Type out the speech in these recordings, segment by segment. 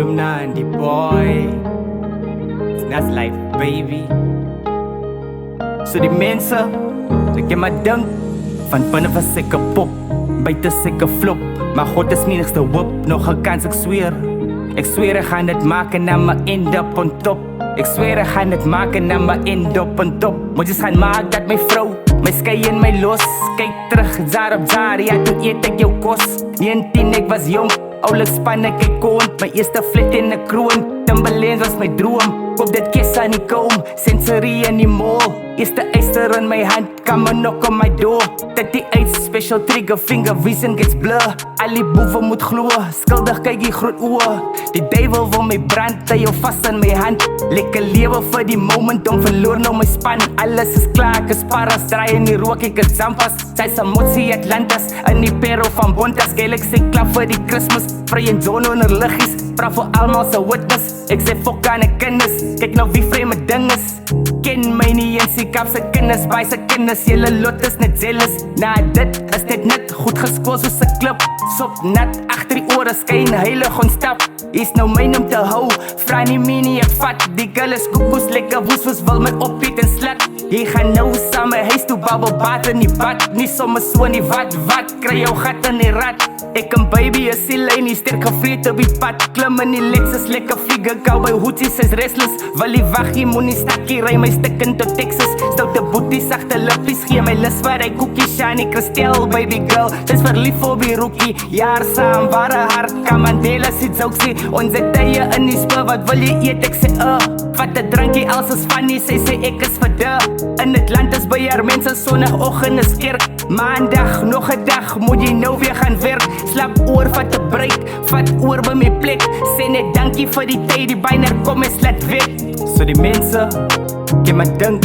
Lumnandi boy, that's life baby. So die mense, ek ken my dink van binne was ek kapot, buite ek flop, maar God is menigste hoop, nog 'n kans ek sweer ek gaan dit maak en dan my end up on top. Ek sweer ek gaan dit maak en dan my end up on top. Moet jy gaan maak dat my vrou my skei en my los, kyk terug jaar op jaar, ja toe eet ek jou kos. 19 ek was jong, oulik span ek kont, my eerste flat in 'n kroon, Timberlands was my droom, koop dit kies aan die kom, sensory in die mall, eerste eister in my hand, come and knock on my door, 38 special trigger finger, vision gets blur, al die boewe moet glo, skuldig kyk die groot oë, die duivel wil my brand, hy jou vast in my hand, lekker lewe vir die moment, om verloor nou my span, alles is klaar, ek is paras, draai in die rook, ek is zampas, sy is Motsi Atlantis, in die perro van Bontas, Galaxy klap vir die Christmas, vry en zone onder liggies, praat vir almal se witness, ek sê fok aan die kinders, kyk nou wie vreemde ding is, ken my nie eens, die kap se kinders, by se kinders, jylle lot is net zealous, na dit is net net, goed geskool soos 'n klip, sop nat, achter die ore skyn, heilig ontstap, is nou myn om te hou, vra nie mini ek vat, die girl is koekoes, lekker woes wil my oppiet en slat, jy gaan nou saam my huis toe babbel baat in die bad, nie sommer so in die wat, kry jou gat in die rat, ek en baby is die lijn, die sterk gevreed op die pad, klim in die Lexus, lekker vliege, cowboy hoeties is restless, wil die waggie, moenie stakkie, ry my stik in tot Texas, stoute boeties, sachte lippies, gee my lis waar hy koekie, shiny kristel, baby girl, dis verlief op die rookie, jaar saam, ware hart, kan Mandela sit ook sê, onze tye in die spul, wat wil jy eet, ek sê, vat die drankie, als is funny, sê ek is vir in het land is by haar mense, sondagoggend is kerk, maandag, nog 'n dag, moet jy nou weer gaan werk, slap oor, vat 'n break, vat oor by my plek, sê net dankie vir die tyd, die byner kom en slat weg, so die mense, ken my dink,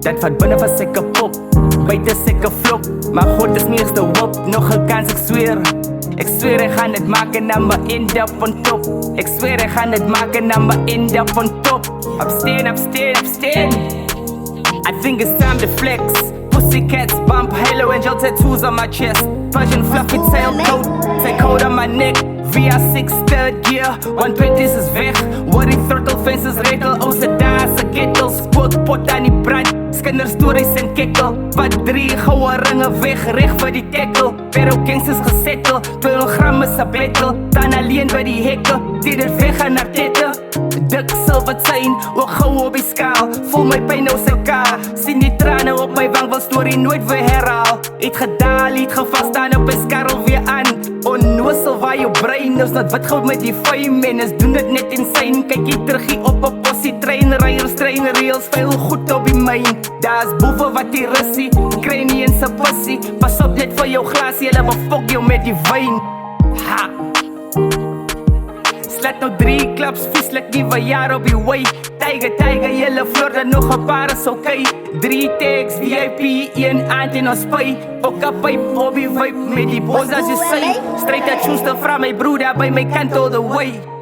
dat van binne was ek kapot, buite ek flop, maar God is menigste hoop, nog 'n kans ek sweer ek gaan dit maak en dan my end up on top, ek sweer ek gaan dit maak en dan my end up on top, upstand, I think it's time to flex, pussycats bump, halo angel tattoos on my chest, Persian fluffy tailcoat, take hold on my neck, VR6 third gear, 120's is weg, worry throttle fences rekel, ose daar se kettle, spook pot aan die brand, skinder stories en kekkel, wat 3 goue ringe weg, reg vir die tackle, pero gangsters gesettle, 12 gram is a battle, dan alleen by die hekke, die dit weg aan haar tette, dik silver chain, ook gou op die skaal, voel my pijn nou sy kaal, sien die trane op my wang, wil story nooit weer herhaal, het gedaal, het geval, staan op my skarrel weer aan, onnoosel waar jou brein is, dat wat goud met die fame, en is doen dit net insane, kyk jy terug op 'n possie, treinryers, treinreels, veel goed op die myn, daar is boewe wat die russie, kry nie in sy pussie, pas op net vir jou glasie, hulle befok jou met die wyn, ha! Slat nou 3 klaps, vieslik nie van jaar op die way, Tiger, jylle vloor dat nog 'n paar is okay, 3 tags, VIP, 1 aand en ons spy, ook 'n pyp op die vibe, met die boss as jy sy, straight at choose te vra my broer daar by my kant all the way.